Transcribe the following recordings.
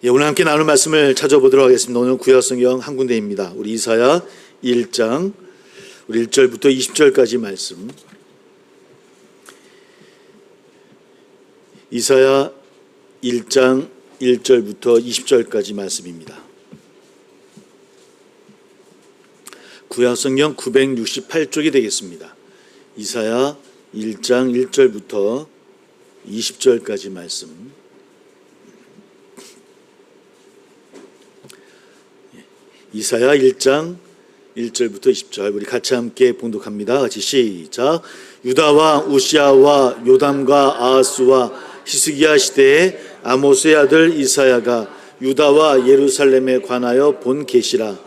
오늘 함께 나눌 말씀을 찾아보도록 하겠습니다. 오늘 구약성경 한 군데입니다. 우리 이사야 1장 우리 1절부터 20절까지 말씀. 이사야 1장 1절부터 20절까지 말씀입니다. 구약성경 968쪽이 되겠습니다. 이사야 1장 1절부터 20절까지 말씀. 이사야 1장 1절부터 20절 우리 같이 함께 봉독합니다. 같이 시작. 유다와 우시아와 요담과 아하스와 히스기야 시대에 아모스의 아들 이사야가 유다와 예루살렘에 관하여 본 계시라.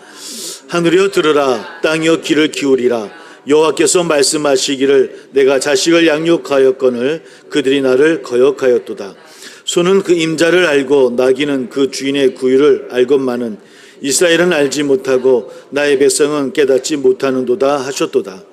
하늘이여 들으라. 땅이여 귀를 기울이라. 여호와께서 말씀하시기를 내가 자식을 양육하였거늘 그들이 나를 거역하였도다. 소는 그 임자를 알고 나귀는 그 주인의 구유를 알건만은 이스라엘은 알지 못하고 나의 백성은 깨닫지 못하는도다 하셨도다.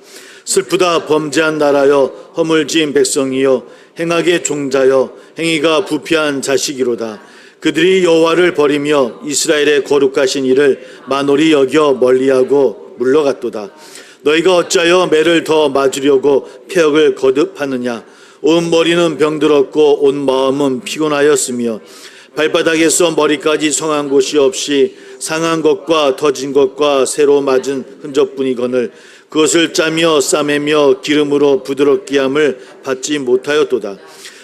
슬프다. 범죄한 나라여 허물진 백성이여 행악의 종자여 행위가 부패한 자식이로다. 그들이 여호와를 버리며 이스라엘의 거룩하신 이를 만홀히 여겨 멀리하고 물러갔도다. 너희가 어찌하여 매를 더 맞으려고 폐역을 거듭하느냐. 온 머리는 병들었고 온 마음은 피곤하였으며 발바닥에서 머리까지 성한 곳이 없이 상한 것과 터진 것과 새로 맞은 흔적뿐이거늘 그것을 짜며 싸매며 기름으로 부드럽게 함을 받지 못하였도다.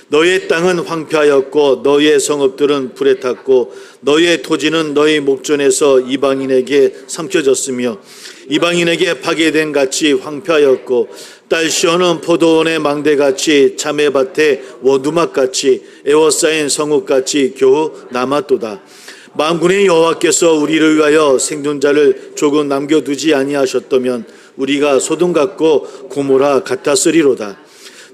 너희의 땅은 황폐하였고 너희의 성읍들은 불에 탔고 너희의 토지는 너희 목전에서 이방인에게 삼켜졌으며 이방인에게 파괴된 같이 황폐하였고 딸 시온은 포도원의 망대같이 자매밭의 원두막같이 에워싸인 성읍같이 겨우 남았도다. 만군의 여호와께서 우리를 위하여 생존자를 조금 남겨두지 아니하셨다면 우리가 소돔 같고 고모라 같았으리로다.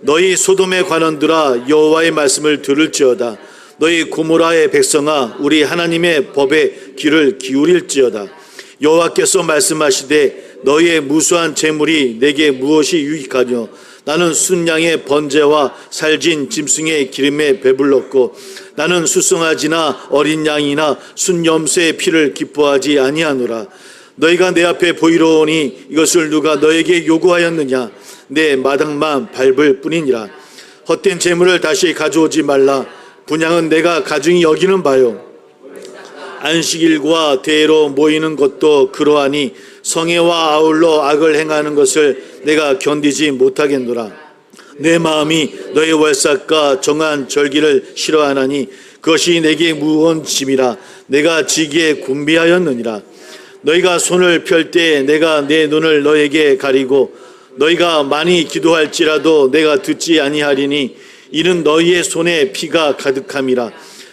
너희 소돔의 관원들아 여호와의 말씀을 들을지어다. 너희 고모라의 백성아 우리 하나님의 법에 귀를 기울일지어다. 여호와께서 말씀하시되 너희의 무수한 재물이 내게 무엇이 유익하뇨. 나는 순양의 번제와 살진 짐승의 기름에 배불렀고 나는 수송아지나 어린 양이나 순염소의 피를 기뻐하지 아니하노라. 너희가 내 앞에 보이러 오니 이것을 누가 너에게 요구하였느냐. 내 마당만 밟을 뿐이니라. 헛된 재물을 다시 가져오지 말라. 분향은 내가 가중히 여기는 바요. 안식일과 대회로 모이는 것도 그러하니 성애와 아울러 악을 행하는 것을 내가 견디지 못하겠노라. 내 마음이 너의 월삭과 정한 절기를 싫어하나니 그것이 내게 무거운 짐이라. 내가 지기에 곤비하였느니라. 너희가 손을 펼 때 내가 내 눈을 너에게 가리고 너희가 많이 기도할지라도 내가 듣지 아니하리니 이는 너희의 손에 피가 가득함이라.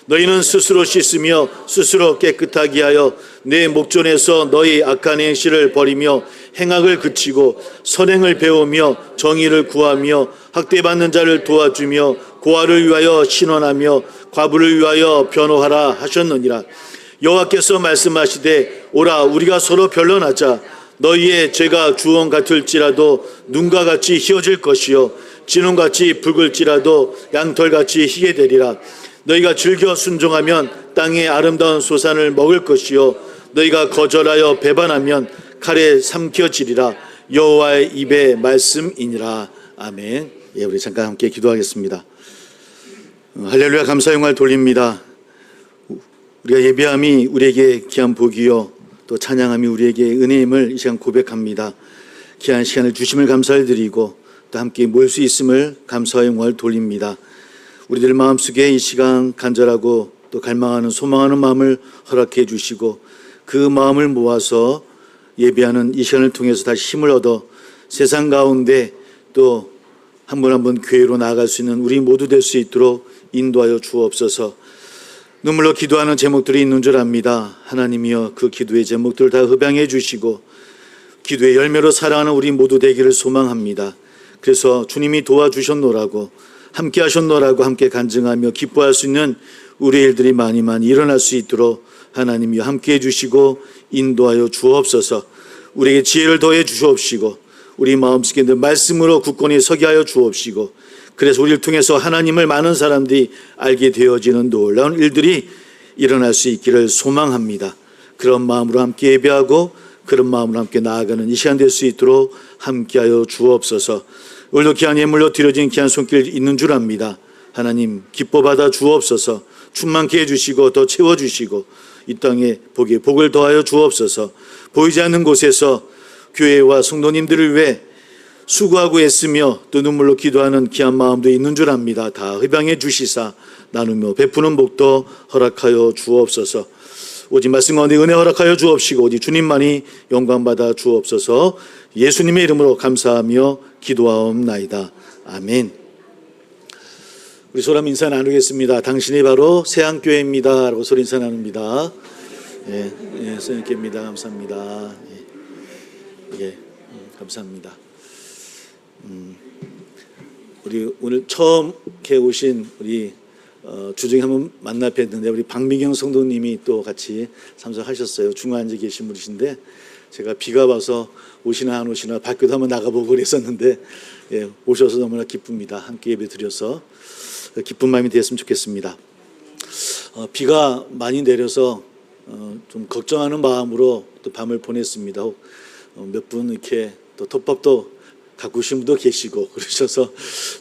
너희는 스스로 씻으며 스스로 깨끗하게 하여 내 목전에서 너희 악한 행실을 버리며 행악을 그치고 선행을 배우며 정의를 구하며 학대받는 자를 도와주며 고아를 위하여 신원하며 과부를 위하여 변호하라 하셨느니라. 여호와께서 말씀하시되 오라 우리가 서로 변론하자. 너희의 죄가 주홍 같을지라도 눈과 같이 희어질 것이요 진홍같이 붉을지라도 양털같이 희게 되리라. 너희가 즐겨 순종하면 땅의 아름다운 소산을 먹을 것이요 너희가 거절하여 배반하면 칼에 삼켜지리라. 여호와의 입의 말씀이니라. 아멘. 우리 잠깐 함께 기도하겠습니다. 할렐루야. 감사 영광을 돌립니다. 우리가 예배함이 우리에게 귀한 복이요 또 찬양함이 우리에게 은혜임을 이 시간 고백합니다. 귀한 시간을 주심을 감사를 드리고 또 함께 모일 수 있음을 감사와 영광을 돌립니다. 우리들 마음속에 이 시간 간절하고 또 갈망하는 소망하는 마음을 허락해 주시고 그 마음을 모아서 예배하는 이 시간을 통해서 다시 힘을 얻어 세상 가운데 또 한 분 한 분 교회로 나아갈 수 있는 우리 모두 될 수 있도록 인도하여 주옵소서. 눈물로 기도하는 제목들이 있는 줄 압니다. 하나님이여 그 기도의 제목들을 다 흡양해 주시고 기도의 열매로 살아가는 우리 모두 되기를 소망합니다. 그래서 주님이 도와주셨노라고 함께 하셨노라고 함께 간증하며 기뻐할 수 있는 우리 일들이 많이 일어날 수 있도록 하나님이 함께 해주시고 인도하여 주옵소서. 우리에게 지혜를 더해 주옵시고 우리 마음속에 늘 말씀으로 굳건히 서게 하여 주옵시고 그래서 우리를 통해서 하나님을 많은 사람들이 알게 되어지는 놀라운 일들이 일어날 수 있기를 소망합니다. 그런 마음으로 함께 예배하고 그런 마음으로 함께 나아가는 이 시간 될 수 있도록 함께하여 주옵소서. 오늘도 귀한 예물로 드려진 귀한 손길 있는 줄 압니다. 하나님 기뻐 받아 주옵소서. 충만케 해주시고 더 채워주시고 이 땅에 복을 더하여 주옵소서. 보이지 않는 곳에서 교회와 성도님들을 위해 수고하고 애쓰며 또 눈물로 기도하는 귀한 마음도 있는 줄 압니다. 다 회방해 주시사 나누며 베푸는 복도 허락하여 주옵소서. 오직 말씀 가운데 은혜 허락하여 주옵시고 오직 주님만이 영광받아 주옵소서. 예수님의 이름으로 감사하며 기도하옵나이다. 아멘. 우리 소람 인사 나누겠습니다. 당신이 바로 새안교회입니다 라고 소리 인사 나눕니다. 새안교회입니다. 감사합니다. 감사합니다. 우리 오늘 처음 이렇게 오신 우리 주중에 한번 만나 뵀는데 우리 박미경 성도님이 또 같이 참석하셨어요. 중앙에 앉아 계신 분이신데 제가 비가 와서 오시나 안 오시나 밖에도 한번 나가보고 그랬었는데 오셔서 너무나 기쁩니다. 함께 예배 드려서 기쁜 마음이 되었으면 좋겠습니다. 비가 많이 내려서 좀 걱정하는 마음으로 또 밤을 보냈습니다. 몇 분 이렇게 또 톱밥도 갖고 오신 분도 계시고 그러셔서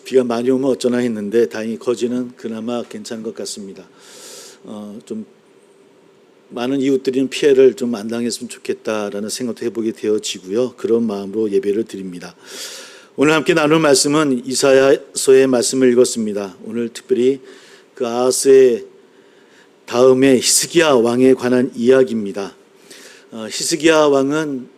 비가 많이 오면 어쩌나 했는데 다행히 거지는 그나마 괜찮은 것 같습니다. 좀 많은 이웃들이 피해를 좀 안 당했으면 좋겠다라는 생각도 해보게 되어지고요. 그런 마음으로 예배를 드립니다. 오늘 함께 나눌 말씀은 이사야서의 말씀을 읽었습니다. 오늘 특별히 그 아하스의 다음에 히스기야 왕에 관한 이야기입니다. 히스기야 왕은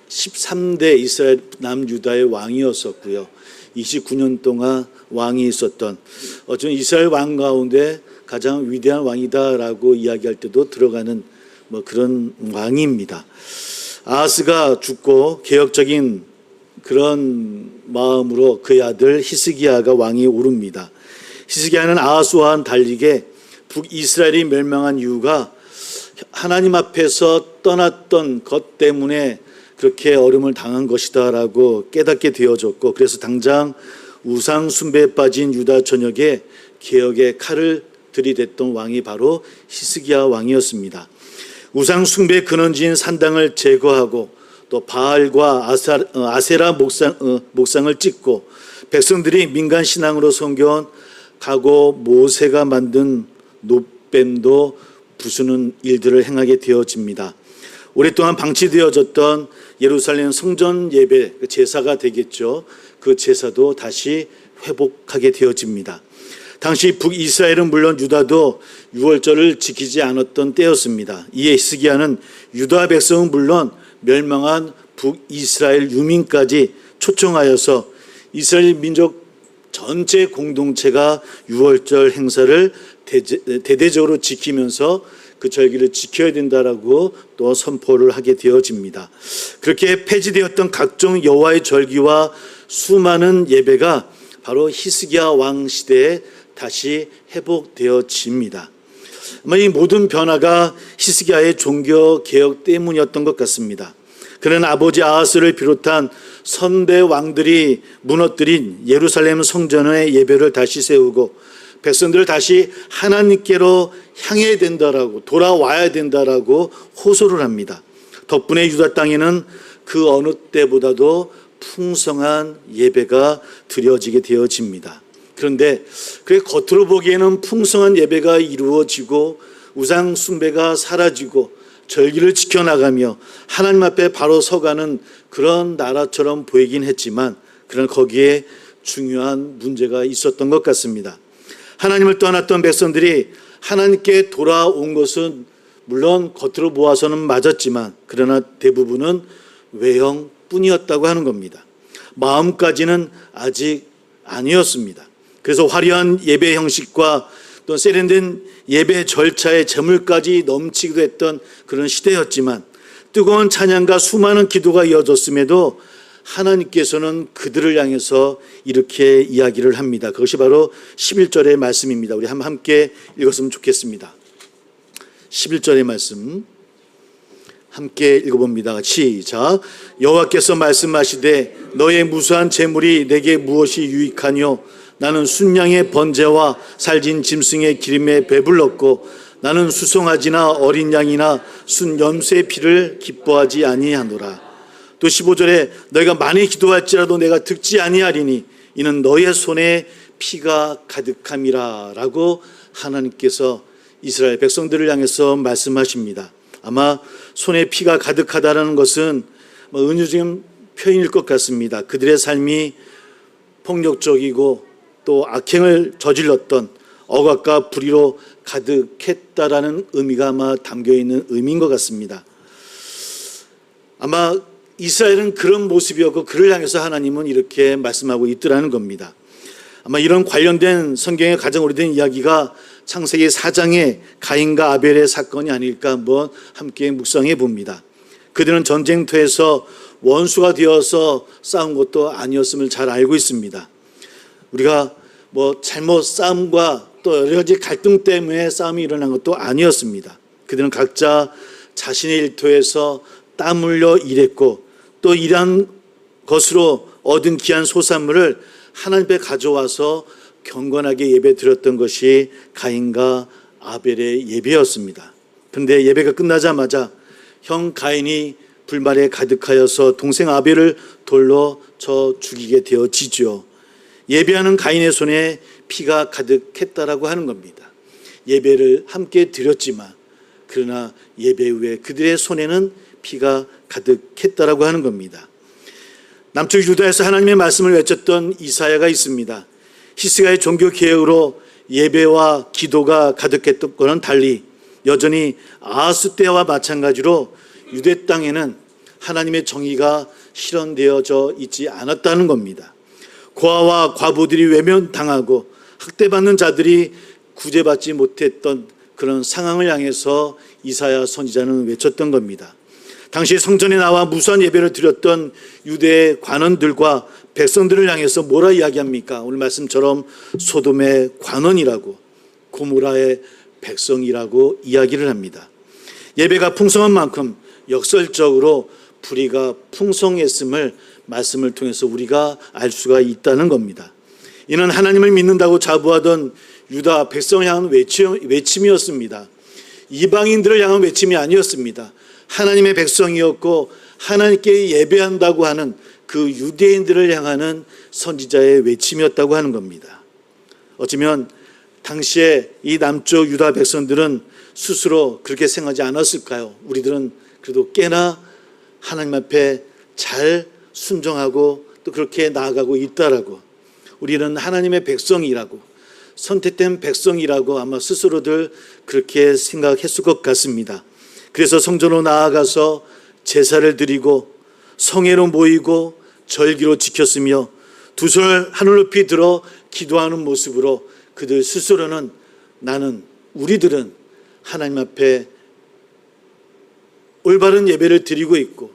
13대 이스라엘 남유다의 왕이었었고요. 29년 동안 왕이 있었던 어쩌면 이스라엘 왕 가운데 가장 위대한 왕이다라고 이야기할 때도 들어가는 그런 왕입니다. 아하스가 죽고 개혁적인 그런 마음으로 그의 아들 히스기야가 왕이 오릅니다. 히스기야는 아하스와는 달리게 북이스라엘이 멸망한 이유가 하나님 앞에서 떠났던 것 때문에 그렇게 어려움을 당한 것이다라고 깨닫게 되어졌고 그래서 당장 우상 숭배에 빠진 유다 전역에 개혁의 칼을 들이댔던 왕이 바로 히스기야 왕이었습니다. 우상 숭배의 근원지인 산당을 제거하고 또 바알과 아세라 목상을 찍고 백성들이 민간 신앙으로 섬겨온 과거 모세가 만든 노뱀도 부수는 일들을 행하게 되어집니다. 오랫동안 방치되어졌던 예루살렘 성전 예배 제사가 되겠죠. 그 제사도 다시 회복하게 되어집니다. 당시 북이스라엘은 물론 유다도 유월절을 지키지 않았던 때였습니다. 이에 히스기야는 유다 백성은 물론 멸망한 북이스라엘 유민까지 초청하여서 이스라엘 민족 전체 공동체가 유월절 행사를 대대적으로 지키면서 그 절기를 지켜야 된다라고 또 선포를 하게 되어집니다. 그렇게 폐지되었던 각종 여호와의 절기와 수많은 예배가 바로 히스기야 왕 시대에 다시 회복되어집니다. 이 모든 변화가 히스기야의 종교 개혁 때문이었던 것 같습니다. 그는 아버지 아하스를 비롯한 선대 왕들이 무너뜨린 예루살렘 성전의 예배를 다시 세우고 백성들을 다시 하나님께로 향해야 된다라고 돌아와야 된다라고 호소를 합니다. 덕분에 유다 땅에는 그 어느 때보다도 풍성한 예배가 드려지게 되어집니다. 그런데 그 겉으로 보기에는 풍성한 예배가 이루어지고 우상 숭배가 사라지고 절기를 지켜나가며 하나님 앞에 바로 서가는 그런 나라처럼 보이긴 했지만 그러나 거기에 중요한 문제가 있었던 것 같습니다. 하나님을 떠났던 백성들이 하나님께 돌아온 것은 물론 겉으로 보아서는 맞았지만 그러나 대부분은 외형뿐이었다고 하는 겁니다. 마음까지는 아직 아니었습니다. 그래서 화려한 예배 형식과 또 세련된 예배 절차에 재물까지 넘치기도 했던 그런 시대였지만 뜨거운 찬양과 수많은 기도가 이어졌음에도 하나님께서는 그들을 향해서 이렇게 이야기를 합니다. 그것이 바로 11절의 말씀입니다. 우리 함께 읽었으면 좋겠습니다. 11절의 말씀 함께 읽어봅니다. 시작. 여호와께서 말씀하시되 너의 무수한 재물이 내게 무엇이 유익하뇨? 나는 순양의 번제와 살진 짐승의 기름에 배불렀고 나는 수송아지나 어린 양이나 순 염소의 피를 기뻐하지 아니하노라. 또 15절에 너희가 많이 기도할지라도 내가 듣지 아니하리니 이는 너의 손에 피가 가득함이라 라고 하나님께서 이스라엘 백성들을 향해서 말씀하십니다. 아마 손에 피가 가득하다는 것은 은유적인 표현일 것 같습니다. 그들의 삶이 폭력적이고 또 악행을 저질렀던 억압과 불의로 가득했다라는 의미가 아마 담겨있는 의미인 것 같습니다. 아마 이스라엘은 그런 모습이었고 그를 향해서 하나님은 이렇게 말씀하고 있더라는 겁니다. 아마 이런 관련된 성경의 가장 오래된 이야기가 창세기 4장의 가인과 아벨의 사건이 아닐까 한번 함께 묵상해 봅니다. 그들은 전쟁터에서 원수가 되어서 싸운 것도 아니었음을 잘 알고 있습니다. 우리가 잘못 싸움과 또 여러 가지 갈등 때문에 싸움이 일어난 것도 아니었습니다. 그들은 각자 자신의 일터에서 땀 흘려 일했고 또 일한 것으로 얻은 귀한 소산물을 하나님 앞에 가져와서 경건하게 예배 드렸던 것이 가인과 아벨의 예배였습니다. 그런데 예배가 끝나자마자 형 가인이 불말에 가득하여서 동생 아벨을 돌로 쳐 죽이게 되어지죠. 예배하는 가인의 손에 피가 가득했다라고 하는 겁니다. 예배를 함께 드렸지만 그러나 예배 후에 그들의 손에는 피가 가득했다라고 하는 겁니다. 남쪽 유다에서 하나님의 말씀을 외쳤던 이사야가 있습니다. 히스기야의 종교 개혁으로 예배와 기도가 가득했던 것과는 달리 여전히 아하스 때와 마찬가지로 유대 땅에는 하나님의 정의가 실현되어져 있지 않았다는 겁니다. 고아와 과부들이 외면당하고 학대받는 자들이 구제받지 못했던 그런 상황을 향해서 이사야 선지자는 외쳤던 겁니다. 당시 성전에 나와 무수한 예배를 드렸던 유대의 관원들과 백성들을 향해서 뭐라 이야기합니까? 오늘 말씀처럼 소돔의 관원이라고 고모라의 백성이라고 이야기를 합니다. 예배가 풍성한 만큼 역설적으로 불의가 풍성했음을 말씀을 통해서 우리가 알 수가 있다는 겁니다. 이는 하나님을 믿는다고 자부하던 유다 백성을 향한 외침이었습니다. 이방인들을 향한 외침이 아니었습니다. 하나님의 백성이었고 하나님께 예배한다고 하는 그 유대인들을 향하는 선지자의 외침이었다고 하는 겁니다. 어쩌면 당시에 이 남쪽 유다 백성들은 스스로 그렇게 생각하지 않았을까요? 우리들은 그래도 꽤나 하나님 앞에 잘 순종하고 또 그렇게 나아가고 있다라고, 우리는 하나님의 백성이라고, 선택된 백성이라고 아마 스스로들 그렇게 생각했을 것 같습니다. 그래서 성전으로 나아가서 제사를 드리고 성회로 모이고 절기로 지켰으며 두 손을 하늘 높이 들어 기도하는 모습으로 그들 스스로는 우리들은 하나님 앞에 올바른 예배를 드리고 있고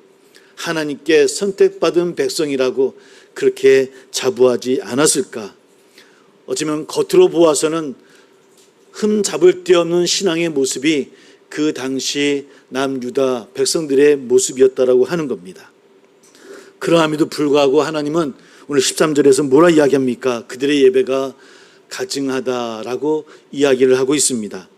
하나님께 선택받은 백성이라고 그렇게 자부하지 않았을까? 어쩌면 겉으로 보아서는 흠잡을 데 없는 신앙의 모습이 그 당시 남유다 백성들의 모습이었다라고 하는 겁니다. 그러함에도 불구하고 하나님은 오늘 13절에서 뭐라 이야기합니까? 그들의 예배가 가증하다라고 이야기를 하고 있습니다.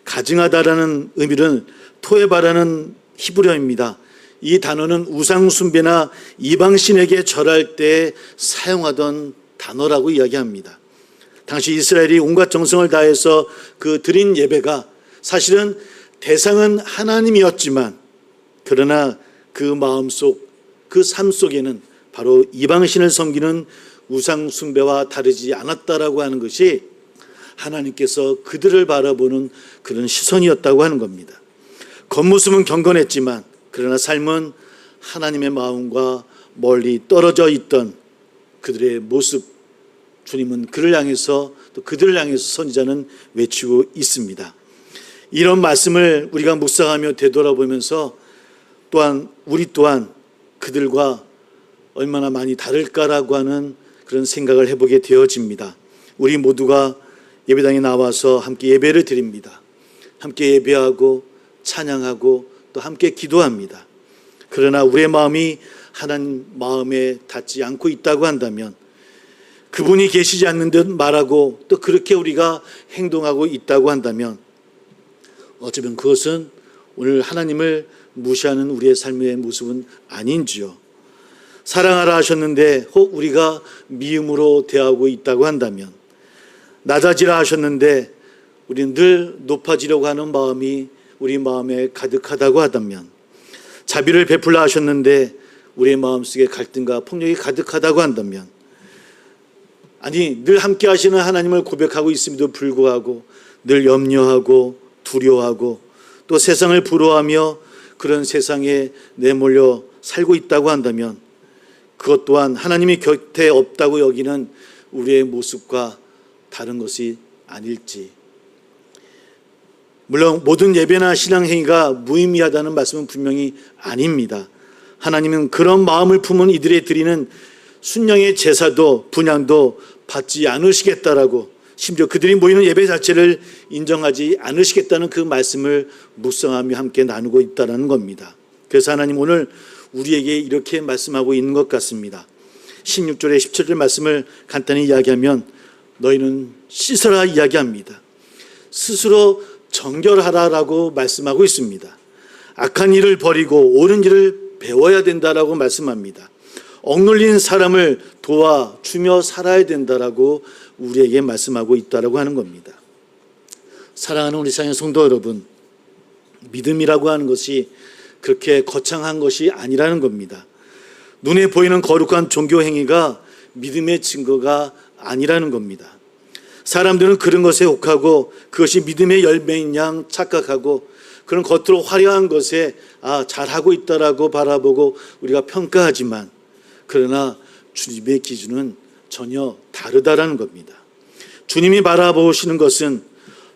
가증하다라는 의미는 토에바라는 히브리어입니다. 이 단어는 우상 숭배나 이방신에게 절할 때 사용하던 단어라고 이야기합니다. 당시 이스라엘이 온갖 정성을 다해서 그 드린 예배가 사실은 대상은 하나님이었지만 그러나 그 마음속, 그 삶 속에는 바로 이방신을 섬기는 우상 숭배와 다르지 않았다라고 하는 것이 하나님께서 그들을 바라보는 그런 시선이었다고 하는 겁니다. 겉모습은 경건했지만 그러나 삶은 하나님의 마음과 멀리 떨어져 있던 그들의 모습, 주님은 그를 향해서 또 그들을 향해서 선지자는 외치고 있습니다. 이런 말씀을 우리가 묵상하며 되돌아보면서 또한 우리 또한 그들과 얼마나 많이 다를까라고 하는 그런 생각을 해보게 되어집니다. 우리 모두가 예배당에 나와서 함께 예배를 드립니다. 함께 예배하고 찬양하고 또 함께 기도합니다. 그러나 우리의 마음이 하나님 마음에 닿지 않고 있다고 한다면, 그분이 계시지 않는 듯 말하고 또 그렇게 우리가 행동하고 있다고 한다면 어쩌면 그것은 오늘 하나님을 무시하는 우리의 삶의 모습은 아닌지요. 사랑하라 하셨는데 혹 우리가 미움으로 대하고 있다고 한다면, 낮아지라 하셨는데 우리는 늘 높아지려고 하는 마음이 우리 마음에 가득하다고 한다면, 자비를 베풀라 하셨는데 우리의 마음속에 갈등과 폭력이 가득하다고 한다면, 아니 늘 함께 하시는 하나님을 고백하고 있음에도 불구하고 늘 염려하고 두려워하고 또 세상을 부러워하며 그런 세상에 내몰려 살고 있다고 한다면, 그것 또한 하나님이 곁에 없다고 여기는 우리의 모습과 다른 것이 아닐지. 물론 모든 예배나 신앙행위가 무의미하다는 말씀은 분명히 아닙니다. 하나님은 그런 마음을 품은 이들의 드리는 순양의 제사도 분향도 받지 않으시겠다라고, 심지어 그들이 모이는 예배 자체를 인정하지 않으시겠다는 그 말씀을 묵상하며 함께 나누고 있다는 겁니다. 그래서 하나님 오늘 우리에게 이렇게 말씀하고 있는 것 같습니다. 16절에 17절 말씀을 간단히 이야기하면, 너희는 씻어라 이야기합니다. 스스로 정결하라라고 말씀하고 있습니다. 악한 일을 버리고 옳은 일을 배워야 된다라고 말씀합니다. 억눌린 사람을 도와주며 살아야 된다라고 우리에게 말씀하고 있다라고 하는 겁니다. 사랑하는 우리 사랑하는 성도 여러분, 믿음이라고 하는 것이 그렇게 거창한 것이 아니라는 겁니다. 눈에 보이는 거룩한 종교 행위가 믿음의 증거가 아니라는 겁니다. 사람들은 그런 것에 혹하고 그것이 믿음의 열매인 양 착각하고 그런 겉으로 화려한 것에 잘하고 있다라고 바라보고 우리가 평가하지만, 그러나 주님의 기준은 전혀 다르다라는 겁니다. 주님이 바라보시는 것은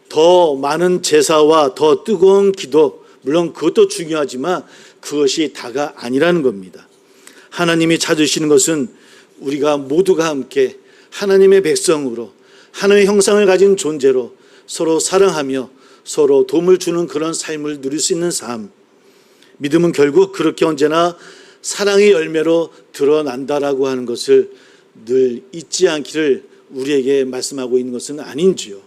더 많은 제사와 더 뜨거운 기도, 물론 그것도 중요하지만 그것이 다가 아니라는 겁니다. 하나님이 찾으시는 것은 우리가 모두가 함께 하나님의 백성으로 하나님의 형상을 가진 존재로 서로 사랑하며 서로 도움을 주는 그런 삶을 누릴 수 있는 삶. 믿음은 결국 그렇게 언제나 사랑의 열매로 드러난다라고 하는 것을 늘 잊지 않기를 우리에게 말씀하고 있는 것은 아닌지요.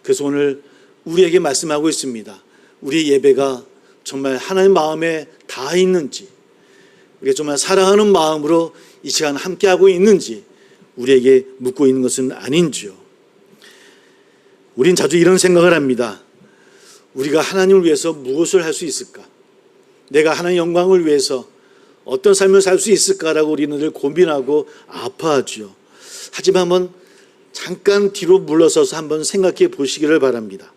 그래서 오늘 우리에게 말씀하고 있습니다. 우리 예배가 정말 하나님 마음에 닿아 있는지, 우리가 정말 사랑하는 마음으로 이 시간 함께하고 있는지 우리에게 묻고 있는 것은 아닌지요. 우린 자주 이런 생각을 합니다. 우리가 하나님을 위해서 무엇을 할 수 있을까? 내가 하나님의 영광을 위해서 어떤 삶을 살 수 있을까라고 우리는 늘 고민하고 아파하죠. 하지만 한번 잠깐 뒤로 물러서서 한번 생각해 보시기를 바랍니다.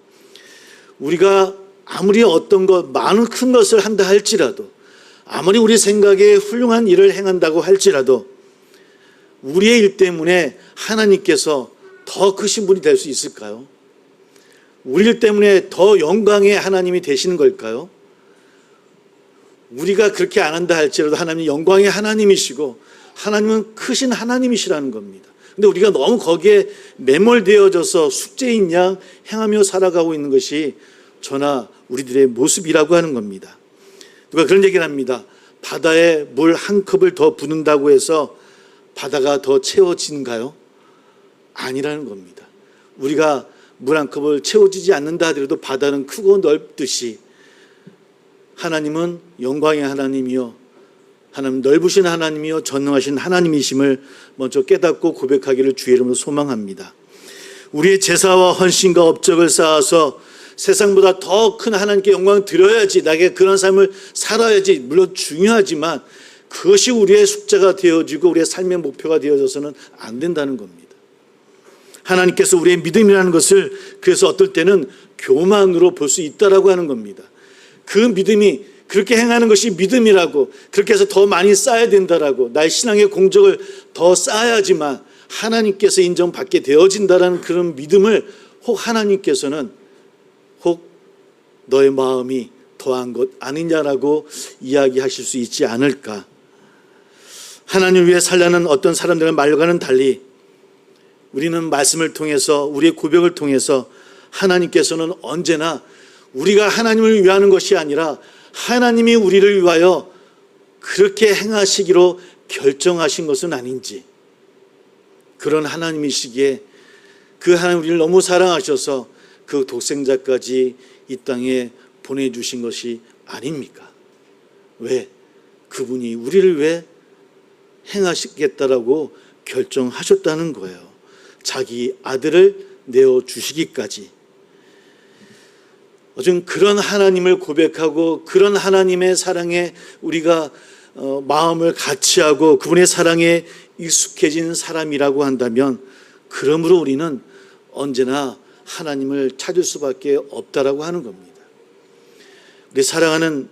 우리가 아무리 어떤 것, 많은 큰 것을 한다 할지라도, 아무리 우리 생각에 훌륭한 일을 행한다고 할지라도 우리의 일 때문에 하나님께서 더 크신 분이 될 수 있을까요? 우리 일 때문에 더 영광의 하나님이 되시는 걸까요? 우리가 그렇게 안 한다 할지라도 하나님은 영광의 하나님이시고 하나님은 크신 하나님이시라는 겁니다. 근데 우리가 너무 거기에 매몰되어져서 숙제인 양 행하며 살아가고 있는 것이 저나 우리들의 모습이라고 하는 겁니다. 누가 그런 얘기를 합니다. 바다에 물 한 컵을 더 붓는다고 해서 바다가 더 채워지는가요? 아니라는 겁니다. 우리가 물 한 컵을 채워지지 않는다 하더라도 바다는 크고 넓듯이 하나님은 영광의 하나님이요, 하나님 넓으신 하나님이요 전능하신 하나님이심을 먼저 깨닫고 고백하기를 주의 이름으로 소망합니다. 우리의 제사와 헌신과 업적을 쌓아서 세상보다 더 큰 하나님께 영광을 드려야지, 나에게 그런 삶을 살아야지, 물론 중요하지만 그것이 우리의 숙제가 되어지고 우리의 삶의 목표가 되어져서는 안 된다는 겁니다. 하나님께서 우리의 믿음이라는 것을 그래서 어떨 때는 교만으로 볼 수 있다라고 하는 겁니다. 그 믿음이, 그렇게 행하는 것이 믿음이라고, 그렇게 해서 더 많이 쌓아야 된다라고, 나의 신앙의 공적을 더 쌓아야지만 하나님께서 인정받게 되어진다라는 그런 믿음을 혹 하나님께서는 혹 너의 마음이 더한 것 아니냐라고 이야기하실 수 있지 않을까. 하나님을 위해 살려는 어떤 사람들의 말과는 달리 우리는 말씀을 통해서, 우리의 고백을 통해서 하나님께서는 언제나 우리가 하나님을 위하는 것이 아니라 하나님이 우리를 위하여 그렇게 행하시기로 결정하신 것은 아닌지, 그런 하나님이시기에 그 하나님 우리를 너무 사랑하셔서 그 독생자까지 이 땅에 보내주신 것이 아닙니까? 왜? 그분이 우리를 왜 행하시겠다라고 결정하셨다는 거예요. 자기 아들을 내어주시기까지. 어쨌든 그런 하나님을 고백하고 그런 하나님의 사랑에 우리가 마음을 같이 하고 그분의 사랑에 익숙해진 사람이라고 한다면, 그러므로 우리는 언제나 하나님을 찾을 수밖에 없다라고 하는 겁니다. 우리 사랑하는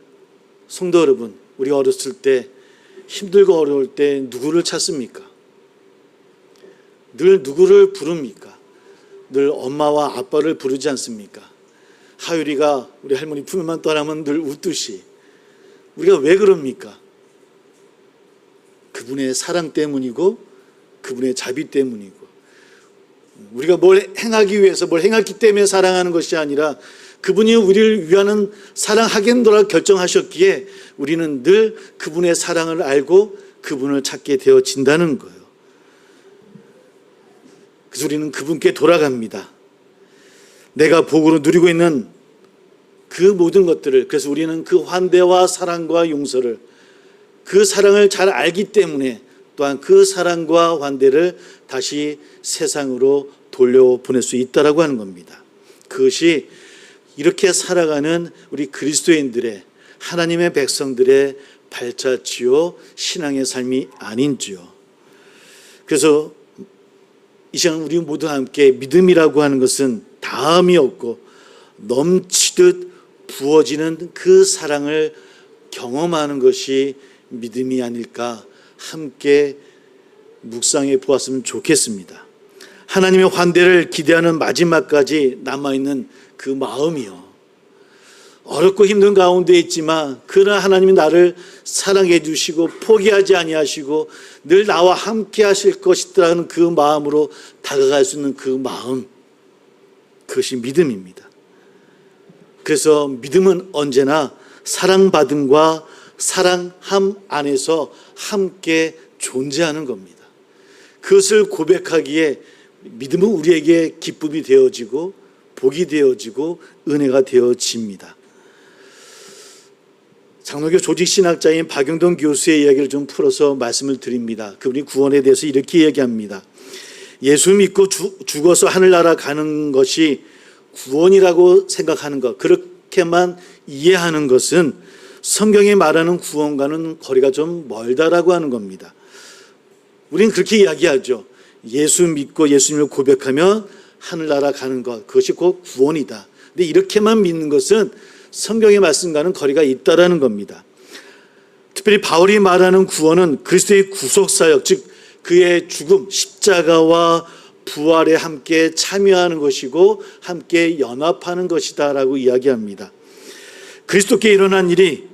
성도 여러분, 우리가 어렸을 때 힘들고 어려울 때 누구를 찾습니까? 늘 누구를 부릅니까? 늘 엄마와 아빠를 부르지 않습니까? 하율이가 우리 할머니 품에만 떠나면 늘 웃듯이. 우리가 왜 그럽니까? 그분의 사랑 때문이고 그분의 자비 때문이고, 우리가 뭘 행하기 위해서 뭘 행했기 때문에 사랑하는 것이 아니라 그분이 우리를 위하는 사랑하겠노라 결정하셨기에 우리는 늘 그분의 사랑을 알고 그분을 찾게 되어진다는 거예요. 그래서 우리는 그분께 돌아갑니다. 내가 복으로 누리고 있는 그 모든 것들을, 그래서 우리는 그 환대와 사랑과 용서를, 그 사랑을 잘 알기 때문에 또한 그 사랑과 환대를 다시 세상으로 돌려보낼 수 있다라고 하는 겁니다. 그것이 이렇게 살아가는 우리 그리스도인들의, 하나님의 백성들의 발자취요 신앙의 삶이 아닌지요. 그래서 이 시간 우리 모두 함께 믿음이라고 하는 것은 다함이 없고 넘치듯 부어지는 그 사랑을 경험하는 것이 믿음이 아닐까 함께 묵상해 보았으면 좋겠습니다. 하나님의 환대를 기대하는 마지막까지 남아있는 그 마음이요. 어렵고 힘든 가운데 있지만 그러나 하나님이 나를 사랑해 주시고 포기하지 아니하시고 늘 나와 함께 하실 것이라는 그 마음으로 다가갈 수 있는 그 마음, 그것이 믿음입니다. 그래서 믿음은 언제나 사랑받음과 사랑함 안에서 함께 존재하는 겁니다. 그것을 고백하기에 믿음은 우리에게 기쁨이 되어지고 복이 되어지고 은혜가 되어집니다. 장로교 조직신학자인 박용돈 교수의 이야기를 좀 풀어서 말씀을 드립니다. 그분이 구원에 대해서 이렇게 얘기합니다. 예수 믿고 죽어서 하늘나라 가는 것이 구원이라고 생각하는 것, 그렇게만 이해하는 것은 성경이 말하는 구원과는 거리가 좀 멀다라고 하는 겁니다. 우리는 그렇게 이야기하죠. 예수 믿고 예수님을 고백하면 하늘나라 가는 것, 그것이 곧 구원이다. 근데 이렇게만 믿는 것은 성경의 말씀과는 거리가 있다라는 겁니다. 특별히 바울이 말하는 구원은 그리스도의 구속사역, 즉 그의 죽음, 십자가와 부활에 함께 참여하는 것이고 함께 연합하는 것이다라고 이야기합니다. 그리스도께 일어난 일이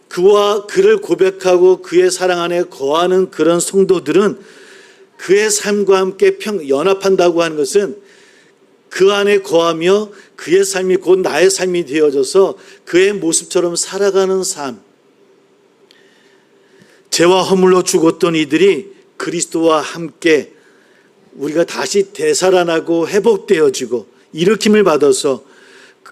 그와 그를 고백하고 그의 사랑 안에 거하는 그런 성도들은 그의 삶과 함께 연합한다고 하는 것은 그 안에 거하며 그의 삶이 곧 나의 삶이 되어져서 그의 모습처럼 살아가는 삶. 죄와 허물로 죽었던 이들이 그리스도와 함께 우리가 다시 되살아나고 회복되어지고 일으킴을 받아서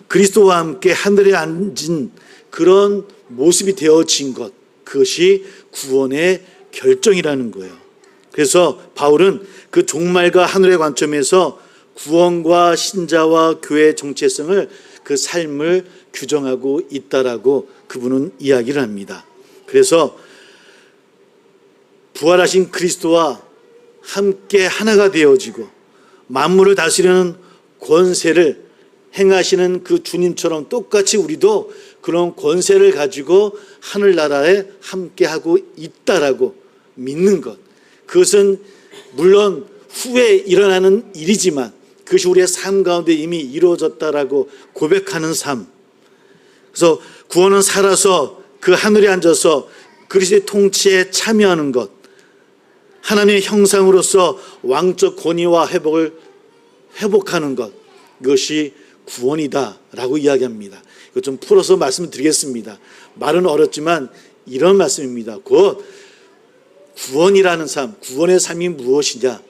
그리스도와 함께 하늘에 앉은 그런 모습이 되어진 것, 그것이 구원의 결정이라는 거예요. 그래서 바울은 그 종말과 하늘의 관점에서 구원과 신자와 교회의 정체성을, 그 삶을 규정하고 있다라고 그분은 이야기를 합니다. 그래서 부활하신 그리스도와 함께 하나가 되어지고 만물을 다스리는 권세를 행하시는 그 주님처럼 똑같이 우리도 그런 권세를 가지고 하늘나라에 함께하고 있다라고 믿는 것, 그것은 물론 후에 일어나는 일이지만 그것이 우리의 삶 가운데 이미 이루어졌다라고 고백하는 삶. 그래서 구원은 살아서 그 하늘에 앉아서 그리스도의 통치에 참여하는 것, 하나님의 형상으로서 왕적 권위와 회복하는 것, 이것이 구원이다라고 이야기합니다. 이거 좀 풀어서 말씀을 드리겠습니다. 말은 어렵지만 이런 말씀입니다. 곧 구원이라는 삶, 구원의 삶이 무엇이냐?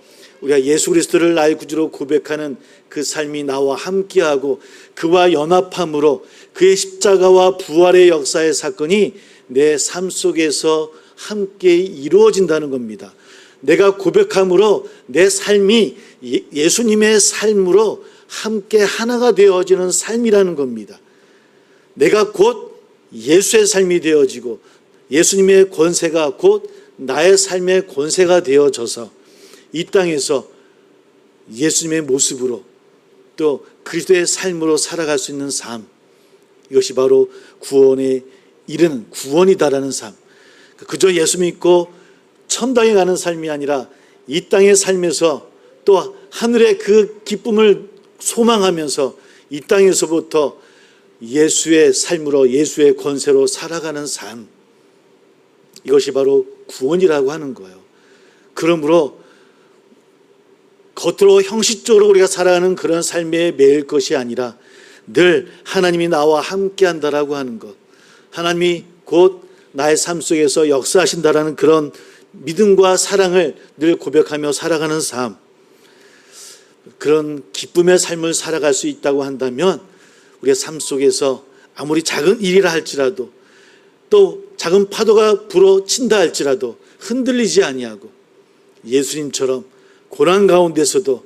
우리가 예수 그리스도를 나의 구주로 고백하는 그 삶이 나와 함께하고 그와 연합함으로 그의 십자가와 부활의 역사의 사건이 내 삶 속에서 함께 이루어진다는 겁니다. 내가 고백함으로 내 삶이 예수님의 삶으로 함께 하나가 되어지는 삶이라는 겁니다. 내가 곧 예수의 삶이 되어지고 예수님의 권세가 곧 나의 삶의 권세가 되어져서 이 땅에서 예수님의 모습으로 또 그리스도의 삶으로 살아갈 수 있는 삶, 이것이 바로 구원에 이르는 구원이다라는 삶. 그저 예수 믿고 천당에 가는 삶이 아니라 이 땅의 삶에서 또 하늘의 그 기쁨을 소망하면서 이 땅에서부터 예수의 삶으로 예수의 권세로 살아가는 삶, 이것이 바로 구원이라고 하는 거예요. 그러므로 겉으로 형식적으로 우리가 살아가는 그런 삶에 매일 것이 아니라 늘 하나님이 나와 함께한다라고 하는 것, 하나님이 곧 나의 삶 속에서 역사하신다라는 그런 믿음과 사랑을 늘 고백하며 살아가는 삶, 그런 기쁨의 삶을 살아갈 수 있다고 한다면 우리의 삶 속에서 아무리 작은 일이라 할지라도 또 작은 파도가 불어친다 할지라도 흔들리지 아니하고 예수님처럼 고난 가운데서도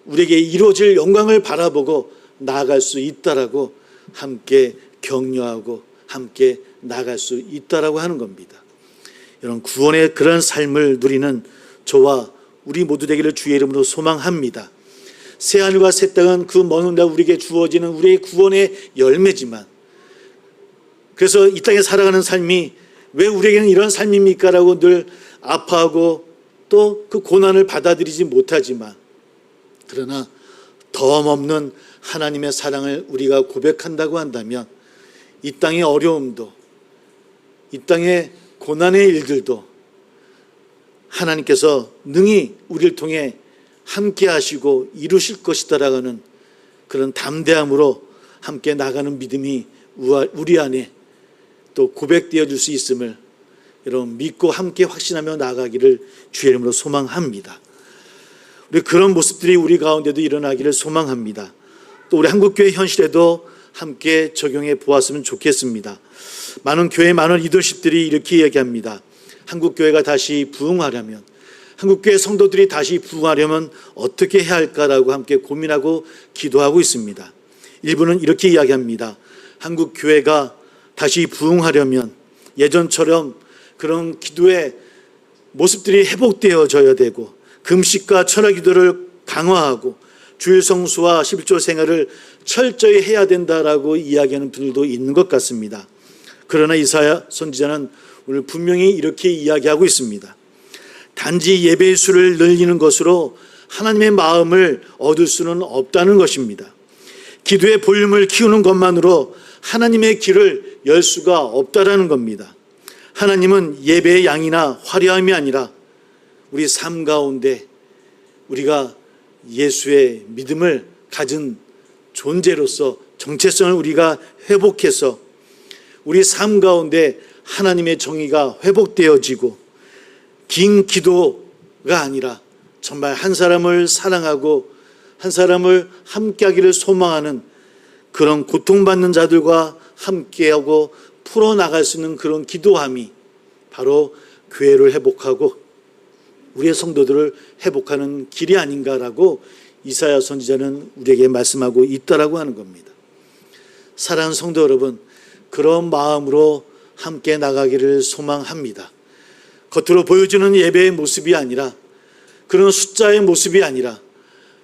우리에게 이루어질 영광을 바라보고 나아갈 수 있다라고 함께 격려하고 함께 나아갈 수 있다라고 하는 겁니다. 이런 구원의 그런 삶을 누리는 저와 우리 모두 되기를 주의 이름으로 소망합니다. 새하늘과 새 땅은 그 먼 훗날 우리에게 주어지는 우리의 구원의 열매지만, 그래서 이 땅에 살아가는 삶이 왜 우리에게는 이런 삶입니까? 라고 늘 아파하고 또 그 고난을 받아들이지 못하지만, 그러나 덤없는 하나님의 사랑을 우리가 고백한다고 한다면 이 땅의 어려움도 이 땅의 고난의 일들도 하나님께서 능히 우리를 통해 함께 하시고 이루실 것이다라는 그런 담대함으로 함께 나가는 믿음이 우리 안에 또 고백되어 줄 수 있음을 여러분 믿고 함께 확신하며 나가기를 주의 이름으로 소망합니다. 우리 그런 모습들이 우리 가운데도 일어나기를 소망합니다. 또 우리 한국교회 현실에도 함께 적용해 보았으면 좋겠습니다. 많은 교회, 많은 리더십들이 이렇게 얘기합니다. 한국교회가 다시 부흥하려면, 한국교회 성도들이 다시 부흥하려면 어떻게 해야 할까라고 함께 고민하고 기도하고 있습니다. 일부는 이렇게 이야기합니다. 한국교회가 다시 부흥하려면 예전처럼 그런 기도의 모습들이 회복되어져야 되고 금식과 철야 기도를 강화하고 주일 성수와 11조 생활을 철저히 해야 된다라고 이야기하는 분들도 있는 것 같습니다. 그러나 이사야 선지자는 오늘 분명히 이렇게 이야기하고 있습니다. 단지 예배의 수를 늘리는 것으로 하나님의 마음을 얻을 수는 없다는 것입니다. 기도의 볼륨을 키우는 것만으로 하나님의 길을 열 수가 없다라는 겁니다. 하나님은 예배의 양이나 화려함이 아니라 우리 삶 가운데 우리가 예수의 믿음을 가진 존재로서 정체성을 우리가 회복해서 우리 삶 가운데 하나님의 정의가 회복되어지고 긴 기도가 아니라 정말 한 사람을 사랑하고 한 사람을 함께하기를 소망하는 그런 고통받는 자들과 함께하고 풀어나갈 수 있는 그런 기도함이 바로 교회를 회복하고 우리의 성도들을 회복하는 길이 아닌가라고 이사야 선지자는 우리에게 말씀하고 있다라고 하는 겁니다. 사랑하는 성도 여러분, 그런 마음으로 함께 나가기를 소망합니다. 겉으로 보여주는 예배의 모습이 아니라 그런 숫자의 모습이 아니라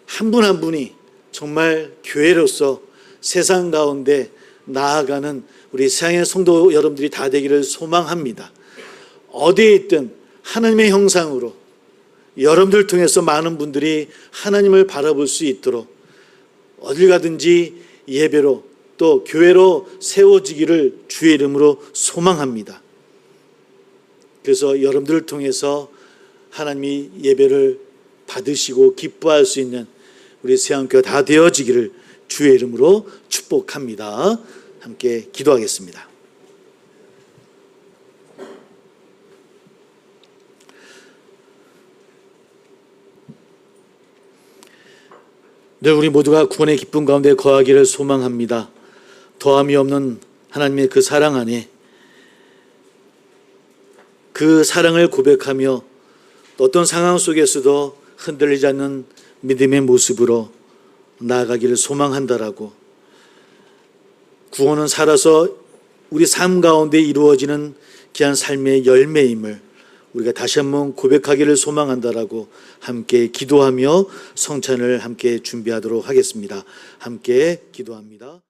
한 분 한 분이 정말 교회로서 세상 가운데 나아가는 우리 세상의 성도 여러분들이 다 되기를 소망합니다. 어디에 있든 하나님의 형상으로 여러분들 통해서 많은 분들이 하나님을 바라볼 수 있도록 어딜 가든지 예배로 또 교회로 세워지기를 주의 이름으로 소망합니다. 그래서 여러분들을 통해서 하나님이 예배를 받으시고 기뻐할 수 있는 우리 세안교회가 다 되어지기를 주의 이름으로 축복합니다. 함께 기도하겠습니다. 늘 우리 모두가 구원의 기쁨 가운데 거하기를 소망합니다. 더함이 없는 하나님의 그 사랑 안에 그 사랑을 고백하며 어떤 상황 속에서도 흔들리지 않는 믿음의 모습으로 나아가기를 소망한다라고, 구원은 살아서 우리 삶 가운데 이루어지는 귀한 삶의 열매임을 우리가 다시 한번 고백하기를 소망한다라고 함께 기도하며 성찬을 함께 준비하도록 하겠습니다. 함께 기도합니다.